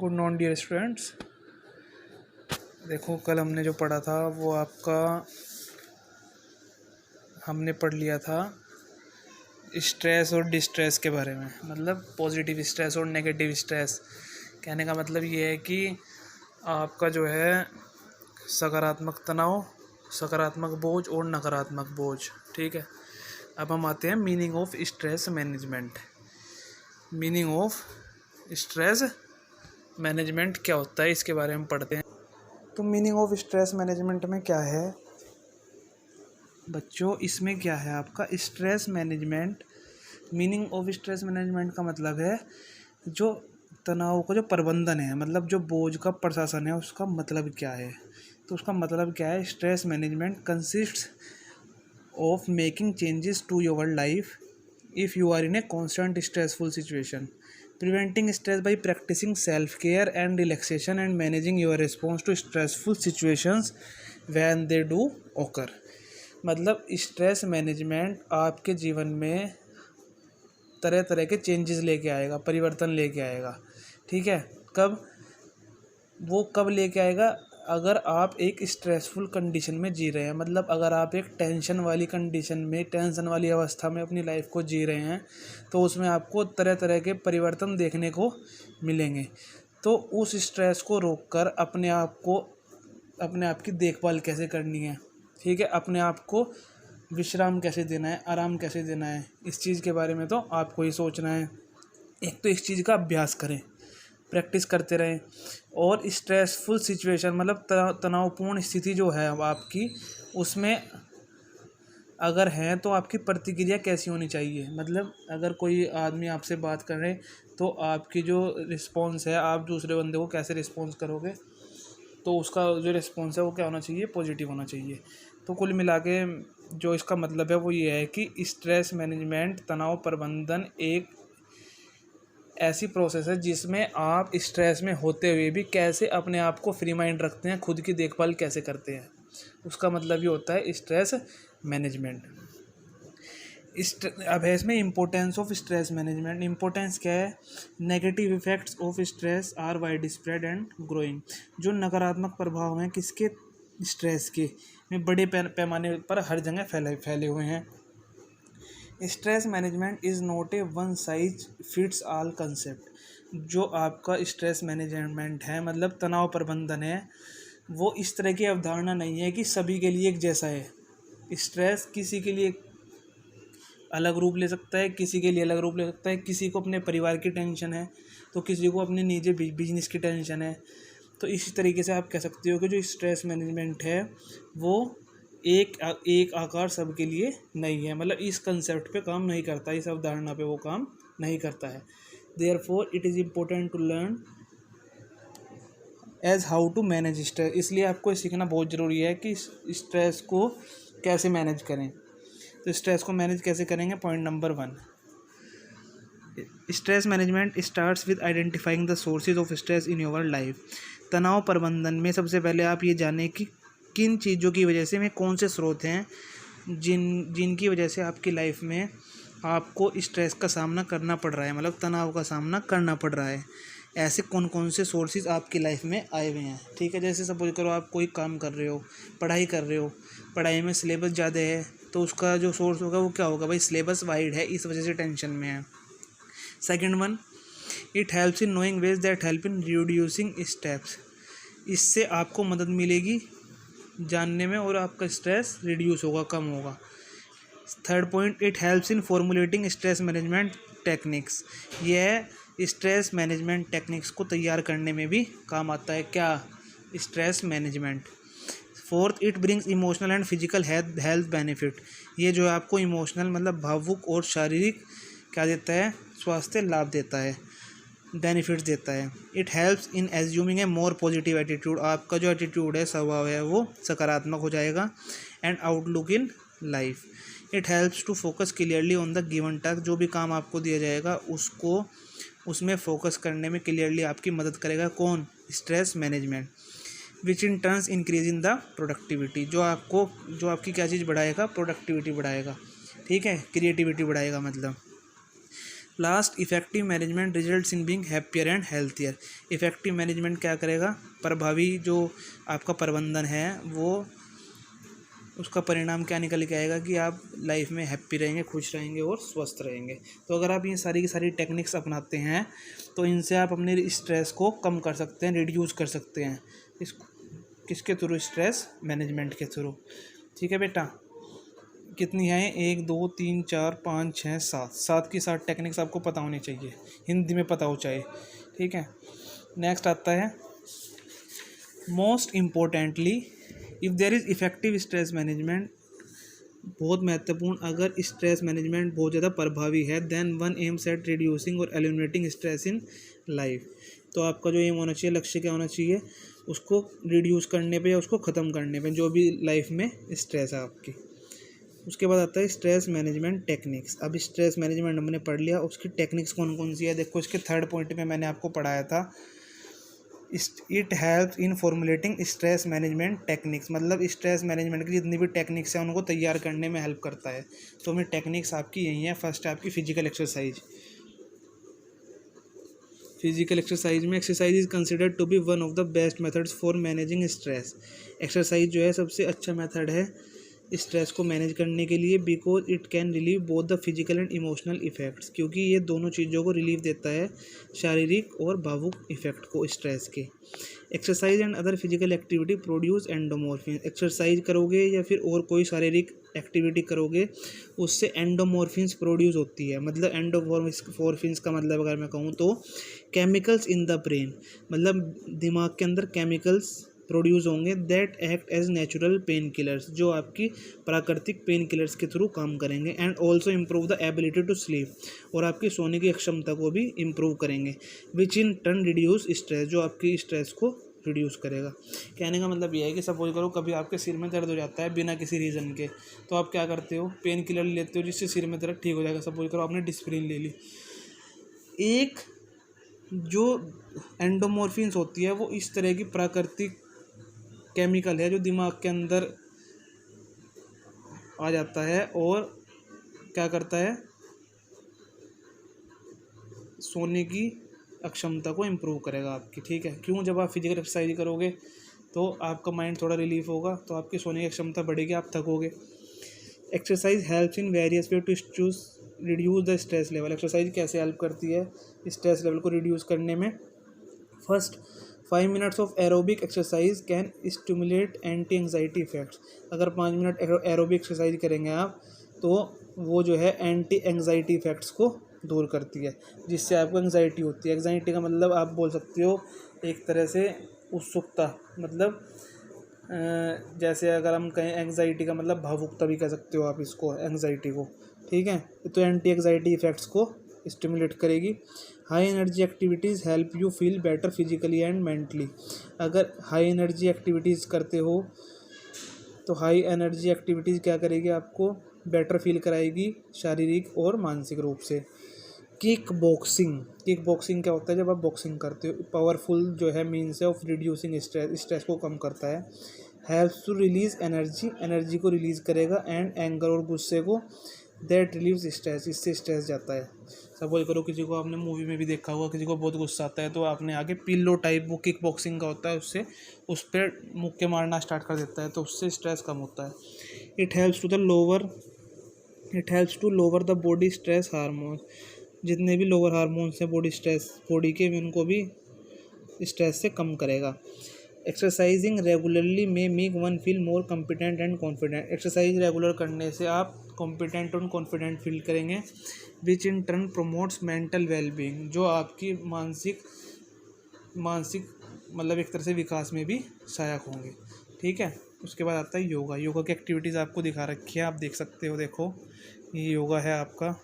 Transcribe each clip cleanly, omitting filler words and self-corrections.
Good non dear students. देखो, कल हमने जो पढ़ा था वो आपका हमने पढ़ लिया था स्ट्रेस और डिस्ट्रेस के बारे में। मतलब पॉजिटिव स्ट्रेस और नेगेटिव स्ट्रेस। कहने का मतलब ये है कि आपका जो है सकारात्मक तनाव, सकारात्मक बोझ और नकारात्मक बोझ। ठीक है, अब हम आते हैं meaning of stress management. Meaning of stress management क्या होता है, इसके बारे में पढ़ते हैं। तो मीनिंग ऑफ स्ट्रेस मैनेजमेंट में क्या है बच्चों, इसमें क्या है आपका stress management. Meaning of stress management का मतलब है जो तनाव का जो प्रबंधन है, मतलब जो बोझ का प्रशासन है, उसका मतलब क्या है। तो उसका मतलब क्या है, stress management consists of making changes to your life if you are in a constant stressful situation, preventing stress by practicing self-care and relaxation and managing your response to stressful situations when they do occur। मतलब stress management आपके जीवन में तरह तरह के changes लेके आएगा, परिवर्तन लेके आएगा। ठीक है, कब लेके आएगा? अगर आप एक स्ट्रेसफुल कंडीशन में जी रहे हैं, मतलब अगर आप एक टेंशन वाली कंडीशन में, टेंशन वाली अवस्था में अपनी लाइफ को जी रहे हैं, तो उसमें आपको तरह तरह के परिवर्तन देखने को मिलेंगे। तो उस स्ट्रेस को रोककर अपने आप की देखभाल कैसे करनी है, ठीक है, अपने आप को विश्राम कैसे देना है, आराम कैसे देना है, इस चीज़ के बारे में तो आपको ही सोचना है। एक तो इस चीज़ का अभ्यास करें, प्रैक्टिस करते रहें। और स्ट्रेसफुल सिचुएशन मतलब तनावपूर्ण स्थिति जो है आपकी, उसमें अगर है तो आपकी प्रतिक्रिया कैसी होनी चाहिए। मतलब अगर कोई आदमी आपसे बात कर रहे तो आपकी जो रिस्पॉन्स है, आप दूसरे बंदे को कैसे रिस्पॉन्स करोगे, तो उसका जो रिस्पॉन्स है वो क्या होना चाहिए, पॉजिटिव होना चाहिए। तो कुल मिला के जो इसका मतलब है वो ये है कि स्ट्रेस मैनेजमेंट, तनाव प्रबंधन एक ऐसी प्रोसेस है जिसमें आप स्ट्रेस में होते हुए भी कैसे अपने आप को फ्री माइंड रखते हैं, खुद की देखभाल कैसे करते हैं, उसका मतलब ये होता है स्ट्रेस मैनेजमेंट। अब है इसमें importance of stress management. Importance क्या है? Negative effects of stress are widespread and growing. जो नकारात्मक प्रभाव हैं किसके, स्ट्रेस के, में बड़े पैमाने पर हर जगह फैले हुए हैं। Stress management is not a one size fits all concept. जो आपका स्ट्रेस मैनेजमेंट है, मतलब तनाव प्रबंधन है, वो इस तरह की अवधारणा नहीं है कि सभी के लिए एक जैसा है। स्ट्रेस किसी के लिए अलग रूप ले सकता है, किसी के लिए अलग रूप ले सकता है। किसी को अपने परिवार की टेंशन है तो किसी को अपने निजी बिजनेस की टेंशन है। तो इसी तरीके से आप कह सकते हो कि जो स्ट्रेस मैनेजमेंट है वो एक आकार सबके लिए नहीं है, मतलब इस कंसेप्ट पे काम नहीं करता, इस अवधारणा पे वो काम नहीं करता है। Therefore it is important to learn as how to manage stress. इसलिए आपको सीखना बहुत ज़रूरी है कि स्ट्रेस को कैसे मैनेज करें। तो स्ट्रेस को मैनेज कैसे करेंगे? Point number 1, stress management starts with identifying the sources of stress in your life. तनाव प्रबंधन में सबसे पहले आप ये जानें कि किन चीज़ों की वजह से, में कौन से स्रोत हैं जिनकी वजह से आपकी लाइफ में आपको स्ट्रेस का सामना करना पड़ रहा है, मतलब तनाव का सामना करना पड़ रहा है। ऐसे कौन कौन से सोर्सेज आपकी लाइफ में आए हुए हैं। ठीक है, जैसे सपोज करो आप कोई काम कर रहे हो, पढ़ाई कर रहे हो, पढ़ाई में सिलेबस ज़्यादा है, तो उसका जो सोर्स होगा वो क्या होगा, भाई सिलेबस वाइड है, इस वजह से टेंशन में है। Second one, it helps in knowing ways that help in reducing steps. इससे आपको मदद मिलेगी जानने में और आपका स्ट्रेस रिड्यूस होगा, कम होगा। Third point, it helps in formulating stress management techniques. यह स्ट्रेस मैनेजमेंट टेक्निक्स को तैयार करने में भी काम आता है। क्या? Stress management. Fourth, it brings emotional and physical health benefit. ये जो है आपको इमोशनल मतलब भावुक और शारीरिक क्या देता है, स्वास्थ्य लाभ देता है, बेनिफिट्स देता है। It helps in assuming A more positive attitude. आपका जो एटीट्यूड है, स्वभाव है, वो सकारात्मक हो जाएगा। And outlook in life. It helps to focus clearly on the given task. जो भी काम आपको दिया जाएगा उसमें फोकस करने में क्लियरली आपकी मदद करेगा। कौन? Stress management. Which in turns increase in the productivity. जो आपकी क्या चीज़ बढ़ाएगा? प्रोडक्टिविटी बढ़ाएगा। ठीक है, क्रिएटिविटी बढ़ाएगा। मतलब last, effective management results in being happier and healthier. Effective management क्या करेगा, प्रभावी जो आपका प्रबंधन है वो उसका परिणाम क्या निकल के आएगा कि आप लाइफ में हैप्पी रहेंगे, खुश रहेंगे और स्वस्थ रहेंगे। तो अगर आप ये सारी की सारी टेक्निक्स अपनाते हैं तो इनसे आप अपने स्ट्रेस को कम कर सकते हैं, रिड्यूस कर सकते हैं। किसके थ्रू, स्ट्रेस मैनेजमेंट के थ्रू। ठीक है बेटा, कितनी है, 1 2 3 4 5 6 7, 7 की 7 टेक्निक्स आपको पता होनी चाहिए, हिंदी में पता हो चाहे। ठीक है, नेक्स्ट आता है most importantly if there is effective stress management. बहुत महत्वपूर्ण, अगर स्ट्रेस मैनेजमेंट बहुत ज़्यादा प्रभावी है, then one aims at reducing और एलिमिनेटिंग स्ट्रेस इन लाइफ। तो आपका जो एम होना चाहिए, लक्ष्य क्या होना चाहिए, उसको रिड्यूस करने पे या उसको ख़त्म करने पे, जो भी लाइफ में स्ट्रेस है आपकी। उसके बाद आता है स्ट्रेस मैनेजमेंट टेक्निक्स। अब स्ट्रेस मैनेजमेंट हमने पढ़ लिया, उसकी टेक्निक्स कौन कौन सी है। देखो इसके 3rd पॉइंट में मैंने आपको पढ़ाया था, it helps in formulating stress management techniques, मतलब स्ट्रेस मैनेजमेंट की जितनी भी टेक्निक्स हैं उनको तैयार करने में हेल्प करता है। तो मैं टेक्निक्स आपकी यही है। फर्स्ट है आपकी फिजिकल एक्सरसाइज। फिजिकल एक्सरसाइज में exercise is considered to be one of the best methods for managing stress. Exercise जो है सबसे अच्छा मेथड है स्ट्रेस को मैनेज करने के लिए, because it can relieve both the physical and emotional effects, क्योंकि ये दोनों चीज़ों को रिलीव देता है, शारीरिक और भावुक इफ़ेक्ट को स्ट्रेस के। Exercise and other physical activity produce endomorphin. Exercise करोगे या फिर और कोई शारीरिक एक्टिविटी करोगे उससे एंडोमॉर्फिन्स प्रोड्यूस होती है। मतलब एंडोमॉर्फिन्स का मतलब अगर मैं कहूँ तो केमिकल्स इन द ब्रेन, मतलब दिमाग के अंदर केमिकल्स प्रोड्यूस होंगे that act as natural painkillers, जो आपकी प्राकृतिक पेन किलर्स के थ्रू काम करेंगे। And also improve the ability to sleep, और आपकी सोने की क्षमता को भी इम्प्रूव करेंगे। Which in turn reduce stress, जो आपकी स्ट्रेस को रिड्यूस करेगा। कहने का मतलब यह है कि सपोज करो कभी आपके सिर में दर्द हो जाता है बिना किसी रीज़न के, तो आप क्या करते हो, पेन किलर लेते हो जिससे सिर में दर्द ठीक हो जाएगा। सपोज करो आपने डिस्प्रिन ले ली। एक जो एंडोमॉर्फिन्स होती है वो इस तरह की प्राकृतिक केमिकल है जो दिमाग के अंदर आ जाता है और क्या करता है, सोने की अक्षमता को इम्प्रूव करेगा आपकी। ठीक है, क्यों, जब आप फिजिकल एक्सरसाइज करोगे तो आपका माइंड थोड़ा रिलीफ होगा, तो आपकी सोने की क्षमता बढ़ेगी, आप थकोगे। Exercise helps in various way to reduce the stress level. Exercise कैसे हेल्प करती है स्ट्रेस लेवल को रिड्यूस करने में। First, 5 minutes of aerobic exercise can stimulate anti anxiety effects. अगर 5 मिनट एरोबिक एक्सरसाइज करेंगे आप तो वो जो है एंटी एंग्जाइटी इफेक्ट्स को दूर करती है, जिससे आपको एंग्जाइटी होती है। एंग्जाइटी का मतलब आप बोल सकते हो एक तरह से उत्सुकता, मतलब जैसे अगर हम कहें एंग्जाइटी का मतलब भावुकता भी कह सकते हो आप इसको, एंग्जाइटी को। ठीक है, तो एंटी एंग्जाइटी इफेक्ट्स को स्टिमुलेट करेगी। High energy activities help you feel better physically and mentally. अगर हाई एनर्जी एक्टिविटीज़ करते हो तो हाई एनर्जी एक्टिविटीज़ क्या करेगी, आपको बेटर फील कराएगी शारीरिक और मानसिक रूप से। किक बॉक्सिंग क्या होता है, जब आप बॉक्सिंग करते हो, पावरफुल जो है मीन्स ऑफ रिड्यूसिंग स्ट्रेस को कम करता है। हेल्प्स टू रिलीज एनर्जी को रिलीज़ करेगा, एंड एंगर और गुस्से को, दैट रिलीव्स स्ट्रेस, इससे स्ट्रेस जाता है। सपोज करो किसी को आपने मूवी में भी देखा होगा, किसी को बहुत गुस्सा आता है तो आपने आगे पिल्लो टाइप वो किक बॉक्सिंग का होता है, उससे उस पर मुक्के मारना स्टार्ट कर देता है, तो उससे स्ट्रेस कम होता है। It helps to lower the body stress hormone. जितने भी लोअर हार्मोन्स हैं बॉडी के, उनको भी स्ट्रेस से कम करेगा। एक्सरसाइजिंग रेगुलरली में make one feel more competent and confident. Exercise regular करने से आप कॉम्पिटेंट और कॉन्फिडेंट फील करेंगे, which in turn promotes mental wellbeing, जो आपकी मानसिक मतलब एक तरह से विकास में भी सहायक होंगे। ठीक है, उसके बाद आता है योगा की एक्टिविटीज़ आपको दिखा रखी है, आप देख सकते हो। देखो ये योगा है आपका।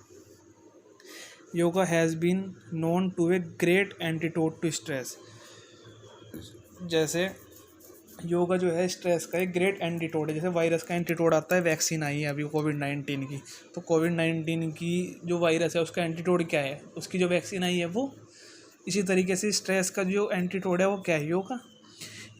Yoga has been known to a great antidote to stress. जैसे योगा जो है स्ट्रेस का एक ग्रेट एंटीटोड है। जैसे वायरस का एंटीटोड आता है, वैक्सीन आई है अभी कोविड-19 की, तो कोविड-19 की जो वायरस है उसका एंटीटोड क्या है, उसकी जो वैक्सीन आई है वो। इसी तरीके से स्ट्रेस का जो एंटीटोड है वो क्या है, yoga.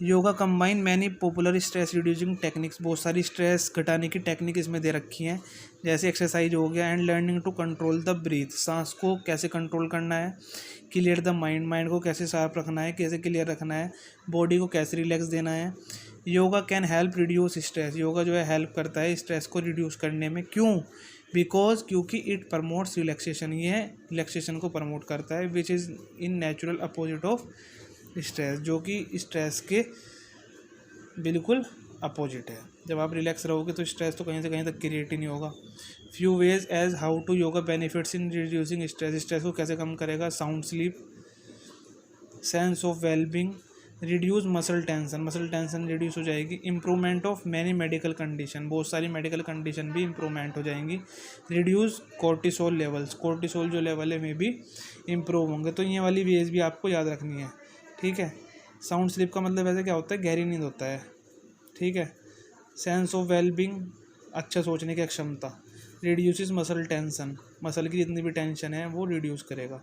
Yoga combine many popular stress reducing techniques, बहुत सारी स्ट्रेस घटाने की टेक्निक इसमें दे रखी हैं, जैसे एक्सरसाइज हो गया, and learning to control the breath, सांस को कैसे कंट्रोल करना है, क्लियर द माइंड, माइंड को कैसे शार्प रखना है, कैसे क्लियर रखना है, बॉडी को कैसे रिलैक्स देना है। Yoga can help reduce stress, yoga जो है हेल्प करता है स्ट्रेस को रिड्यूस करने में। क्यों? बिकॉज क्योंकि इट प्रमोट्स रिलैक्सेशन, ये रिलैक्सेशन को प्रमोट करता है, which is in natural opposite of stress, जो कि स्ट्रेस के बिल्कुल अपोजिट है। जब आप रिलैक्स रहोगे तो स्ट्रेस तो कहीं से कहीं तक क्रिएट ही नहीं होगा। Few ways as how to yoga benefits in reducing stress, stress को कैसे कम करेगा? Sound sleep, sense of wellbeing, reduce muscle tension reduce हो जाएगी, improvement of many medical condition, बहुत सारी मेडिकल कंडीशन भी इम्प्रूवमेंट हो जाएंगी, रिड्यूस कोर्टिसोल लेवल्स, कोर्टिसोल जो लेवल है में भी इम्प्रूव होंगे। तो ये वाली वेज भी आपको याद रखनी है, ठीक है। साउंड स्लीप का मतलब वैसे क्या होता है? गहरी नींद होता है, ठीक है। सेंस ऑफ वेलबींग, अच्छा सोचने की क्षमता, रिड्यूसेस मसल टेंशन, मसल की जितनी भी टेंशन है वो रिड्यूस करेगा।